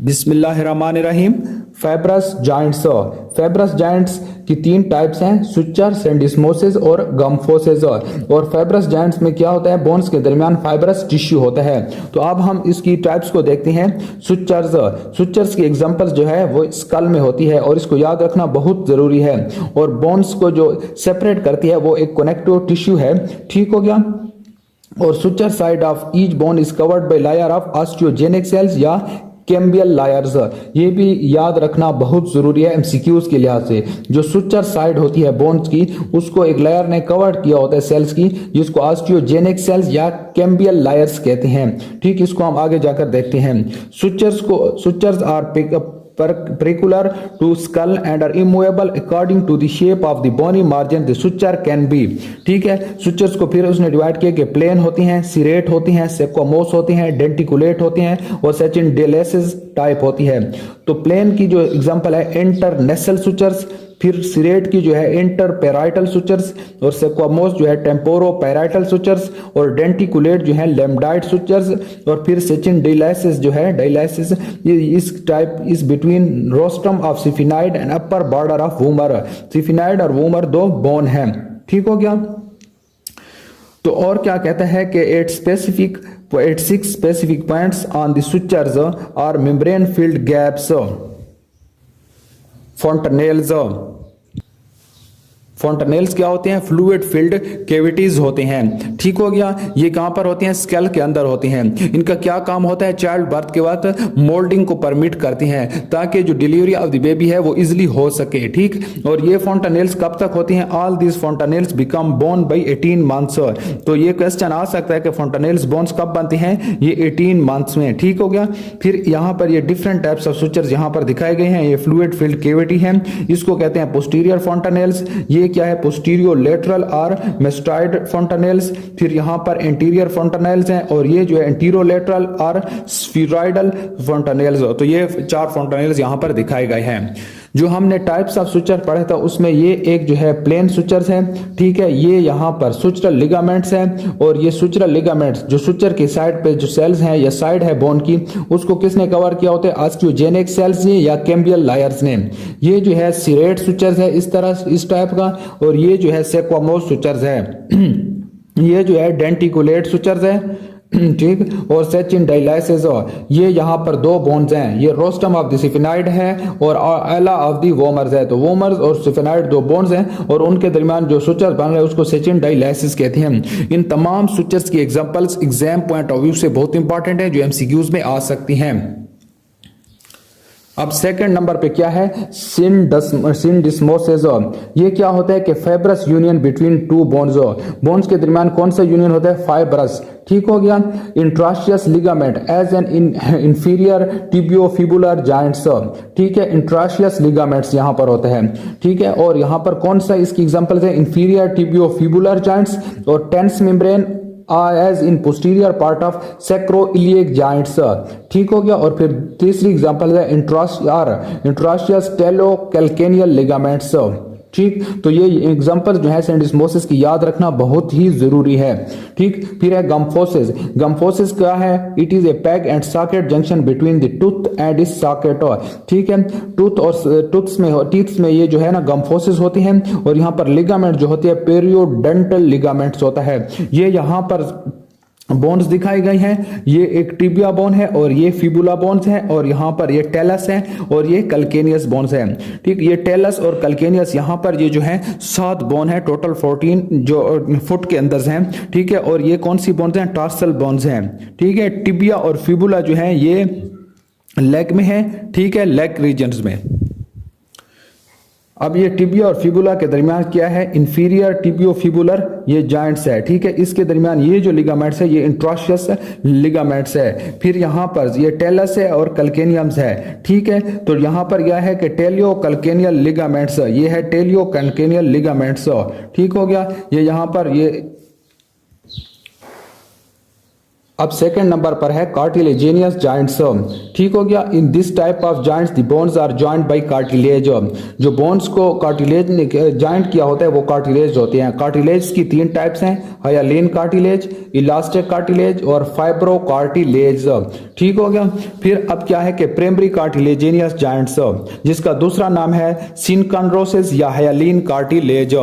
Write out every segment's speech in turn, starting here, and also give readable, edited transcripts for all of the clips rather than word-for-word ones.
बिस्मिल्लाहिर्रहमानिर्रहीम। फैब्रस जॉइंट्स की तीन टाइप्स हैं, सुचर, सिंडिस्मोसिस और गम्फोसिस। और फैब्रस जॉइंट्स में क्या होता है, बोन्स के दरमियान फाइब्रस टिश्यू होता है। तो अब हम इसकी टाइप्स को देखते हैं। सुचर्स की एग्जांपल्स जो है वो स्कल में होती है और इसको याद रखना बहुत जरूरी है। और बोन्स को जो सेपरेट करती है वो एक कनेक्टिव टिश्यू है। ठीक हो गया। और suture side of each bone is covered by layer of osteogenic cells या कैम्बियल लायर्स। ये भी याद रखना बहुत जरूरी है एमसीक्यूज के लिहाज से। जो सुचर साइड होती है बोन्स की, उसको एक लेयर ने कवर किया होता है सेल्स की, जिसको ऑस्टियोजेनिक सेल्स या कैम्बियल लायर्स कहते हैं। ठीक, इसको हम आगे जाकर देखते हैं। Sutures are perpendicular to skull and are immovable according to the shape of the bony margin the suture can be। ठीक है, सुचर्स को फिर उसने डिवाइड किया कि प्लेन होती हैं, सिरेट होती हैं, सेक्वामोस होती हैं, डेंटिकुलेट होती हैं और सेचिनडेलेसिस टाइप होती है। तो प्लेन की जो एग्जांपल है इंटरनेसल सुचर्स, फिर सिरेट की जो है इंटरपेराइटल सुचर्स, और सेक्वामोस जो है टेम्पोरोपेराइटल सुचर्स, और डेंटिकुलेट जो है लेम्डाइट सुचर्स, और फिर सेचिनडेलेसिस जो है डायलाइसिस, ये इस type is between rostrum of sphenoid and upper border of vomer. Sphenoid और वूमर दो बोन हैं। ठीक हो गया। तो और क्या कहता है कि 6 specific points on the sutures are membrane filled gaps, fontanelles क्या होते हैं, फ्लूइड फिल्ड कैविटीज होते हैं। ठीक हो गया। ये कहां पर होते हैं, स्केल के अंदर होते हैं। इनका क्या काम होता है, चाइल्ड बर्थ के बाद मोल्डिंग को परमिट करती हैं ताकि जो डिलीवरी ऑफ द बेबी है वो इजिली हो सके। ठीक, और ये फोंटनेल्स कब तक होती हैं, all this fontanelles become bone by 18 months. तो ये क्वेश्चन आ सकता है कि फोंटनेल्स बोन्स कब बनते हैं, ये 18 मंथ्स में। ठीक हो गया। फिर यहां पर ये डिफरेंट टाइप्स ऑफ सुचर्स यहां पर दिखाए गए हैं। ये फ्लूइड फिल्ड कैविटी है, इसको कहते हैं पोस्टीरियर फोंटनेल्स। ये क्या है, पोस्टीरियो लेटरल और मेस्टाइड फोंटनेल्स। फिर यहां पर एंटीरियर फोंटनेल्स हैं, और ये जो है एंटीरो लेटरल और स्फीरॉइडल फोंटनेल्स। तो ये 4 फोंटनेल्स यहां पर दिखाए गए हैं। जो हमने टाइप्स ऑफ सुचर पढ़े था उसमें ये एक जो है प्लेन सुचर्स है। ठीक है, ये यहाँ पर सुचरल लिगामेंट्स हैं, और ये सुचरल लिगामेंट्स जो सुचर के साइड पे जो सेल्स हैं या साइड है बोन की, उसको किसने कवर किया होता है, ऑस्टियोजेनिक सेल्स ने या कैम्बियल लायर्स ने। ये जो है सिरेट सुचर्स है इस तरह इस टाइप का, और ये जो है सेक्वामोस सुचर्स है। ये जो है डेंटिकुलेट सुचर्स है। ठीक, और सेचिनडेलेसिस, ये यहाँ पर 2 बोन्स हैं, ये रोस्टम ऑफ द सिफिनाइड है और एला ऑफ द वोमर्स है। तो वोमर्स और सिफिनाइड 2 बोन्स हैं, और उनके दरमियान जो सुचर बन रहे हैं उसको सेचिनडेलेसिस कहते हैं। इन तमाम सुचर्स की examples exam point of view से बहुत इंपॉर्टेंट है, जो एमसीक्यूज में आ सकती हैं। अब सेकंड नंबर पे क्या है, सिंडिस्मोसिस। ये क्या होता है कि फाइब्रस यूनियन बिटवीन 2 बोन्स के दरमियान कौन सा यूनियन होता है, फाइब्रस। ठीक हो गया। Interosseous ligament as an inferior tibiofibular joints. ठीक है, इंट्राशियस लिगामेंट्स यहां पर होते हैं। ठीक है, और यहां पर कौन सा इसकी एग्जांपल्स है, इंफीरियर टिबियोफिबुलर जॉइंट्स और tense membrane as in posterior part of sacroiliac joints। ठीक हो गया। और फिर तीसरी एग्जांपल है इंट्राशियस टेलोकैल्केनियल लिगामेंट्स। ठीक, तो ये एग्जांपल जो है सिंडिस्मोसिस की याद रखना बहुत ही जरूरी है। ठीक, फिर है गम्फोसिस। गम्फोसिस क्या है, it is a peg and socket junction between the tooth and इस सॉकेट। ठीक है, टूथ और टीथ्स में ये जो है ना गम्फोसिस होती है, और यहाँ पर लिगामेंट जो होती है पेरियोडेंटल लिगामेंट्स होता है। ये यहाँ पर बोन्स दिखाई गई हैं, ये एक टिबिया बोन है, और ये फिबुला बोन्स है, और यहाँ पर ये टेलस है, और ये कल्केनियस बोन्स है। ठीक, ये टेलस और कल्केनियस यहाँ पर ये जो है 7 बोन है, टोटल 14 जो फुट के अंदर हैं। ठीक है, और ये कौन सी बोन्स हैं, टार्सल बोन्स हैं। ठीक है, टिबिया और फिबुला जो है ये लेग में है। ठीक है, लेग रीजन्स में। अब ये टिबिया और फिबुला के दरमियान क्या है, इंफीरियर टिबियोफिबुलर ये जॉइंट्स है। ठीक है, इसके दरमियान ये जो लिगामेंट्स है ये इंट्राशियस लिगामेंट्स है। फिर यहाँ पर ये टेलस है और कल्केनियम्स है। ठीक है, तो यहाँ पर क्या है कि टेलियो कल्केनियल लिगामेंट्स, ये है टेलियो कल्केनियल लिगामेंट्स। ठीक हो गया। ये यहाँ पर ये अब सेकंड नंबर पर है कार्टिलेजिनियस जॉइंट्स। ठीक हो गया। In this type of joints the bones are joint by cartilage. जो बोन्स को कार्टिलेज ने जॉइंट किया होता है वो कार्टिलेज होते हैं। कार्टिलेज की तीन टाइप्स हैं, हाइलाइन कार्टिलेज, इलास्टिक कार्टिलेज और फाइब्रो कार्टिलेज। ठीक हो गया। फिर अब क्या है कि प्राइमरी कार्टिलेजिनियस जॉइंट्स, जिसका दूसरा नाम है सिनकॉन्ड्रोसिस या हाइलाइन कार्टिलेज।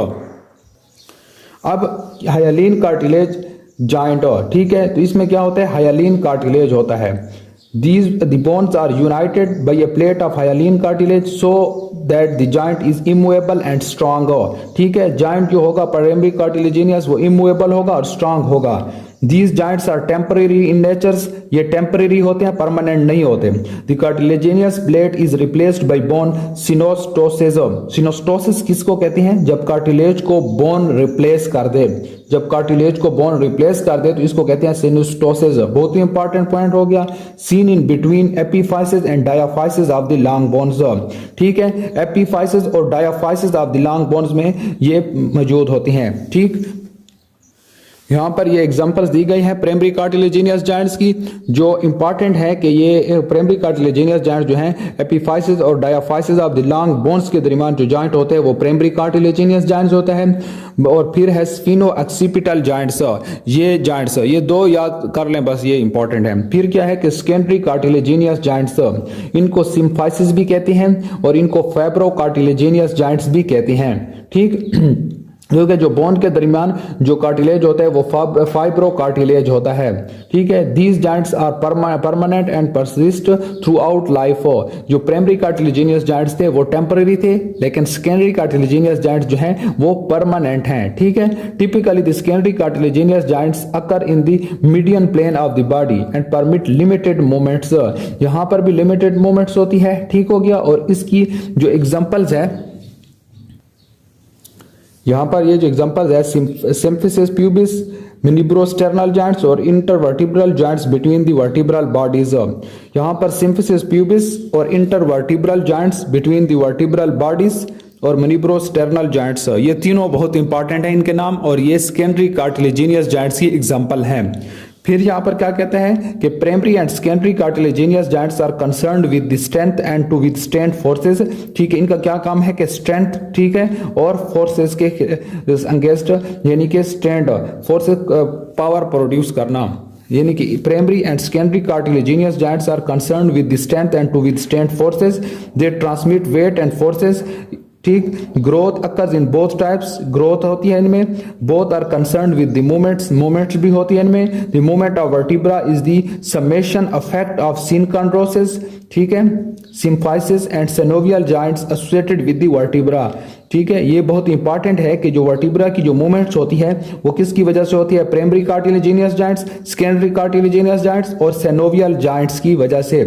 अब हाइलाइन कार्टिलेज जॉइंट, ठीक है, तो इसमें क्या होता है, हाइलाइन कार्टिलेज होता है। These the bones are united by a plate of hyaline cartilage so that the joint is immovable and strong। ठीक है, जॉइंट जो होगा प्राइमरी कार्टिलेजिनियस वो इमूवेबल होगा और स्ट्रांग होगा। These joints are temporary in nature, ये टेम्परेरी होते हैं, परमानेंट नहीं होते। The cartilaginous plate is replaced by bone synostosis। Synostosis किसको कहते हैं, जब कार्टिलेज को बोन रिप्लेस कर दे, जब कार्टिलेज को बोन रिप्लेस कर दे तो इसको कहते हैं सिनोस्टोसिस। बहुत ही इंपॉर्टेंट पॉइंट हो गया। Seen in between epiphysis and diaphysis of the long bones. ठीक है, एपिफाइसिस और diaphysis of the long bones में ये मौजूद होती हैं। ठीक, यहाँ पर ये एग्जांपल्स दी गई हैं प्राइमरी कार्टिलेजिनियस जॉइंट्स की, जो इंपॉर्टेंट है कि ये प्राइमरी कार्टिलेजिनियस जॉइंट जो हैं एपिफाइसिस और diaphysis of the long bones के दरमियान जो जॉइंट होते हैं वो प्राइमरी कार्टिलेजिनियस जॉइंट्स होते हैं। और फिर है स्फीनो ऑक्सीपिटल जॉइंट्स, ये जॉइंट्स, ये दो याद कर लें बस, ये इंपॉर्टेंट है। फिर क्या है कि सेकेंडरी कार्टिलेजिनियस जॉइंट्स, इनको सिम्फाइसिस भी कहते हैं और इनको फाइब्रो कार्टिलेजिनियस जॉइंट्स भी कहते हैं। ठीक, क्योंकि जो बोन के दरमियान जो कार्टिलेज होता है वो फाइब्रो कार्टिलेज होता है। ठीक है, these joints are permanent and persist throughout life. जो प्राइमरी कार्टिलेजिनियस जॉइंट्स थे वो टेम्पररी थे, लेकिन सेकेंडरी कार्टिलेजिनियस जॉइंट्स जो हैं वो परमानेंट हैं। ठीक है, typically the secondary cartilaginous joints occur in the median plane of the body and permit limited movements. यहां पर भी लिमिटेड मूवमेंट्स होती है। ठीक हो गया। और इसकी जो एग्जांपल्स है, यहां पर ये जो एग्जांपल्स है, सिम्फिसिस प्यूबिस, मिनिब्रोस्टर्नल जॉइंट्स और intervertebral joints between the vertebral bodies. यहां पर सिम्फिसिस प्यूबिस और intervertebral joints between the vertebral bodies और मिनिब्रोस्टर्नल जॉइंट्स, ये तीनों बहुत इंपॉर्टेंट हैं इनके नाम, और ये सेकेंडरी कार्टिलेजिनियस जॉइंट्स की एग्जांपल हैं। फिर यहाँ पर क्या कहते हैं कि primary and secondary cartilaginous joints are concerned with the strength and to withstand forces. ठीक है, इनका क्या काम है कि स्ट्रेंथ, ठीक है, और फोर्सेस के अगेंस्ट, यानी कि स्टैंड फोर्सेस पावर प्रोड्यूस करना, यानी कि primary and secondary cartilaginous joints are concerned with the strength and to withstand forces, they transmit weight and forces. ठीक, growth occurs in both types, growth होती है इनमें, both are concerned with the movements, movements भी होती है इनमें। The movement of vertebra is the summation effect of synchondrosis, ठीक है, symphysis and synovial joints associated with the vertebra. ठीक है, ये बहुत इंपॉर्टेंट है कि जो वर्टिब्रा की जो मूवमेंट्स होती है वो किसकी वजह से होती है, primary cartilaginous joints, secondary cartilaginous joints और सेनोवियल जॉइंट्स की वजह से।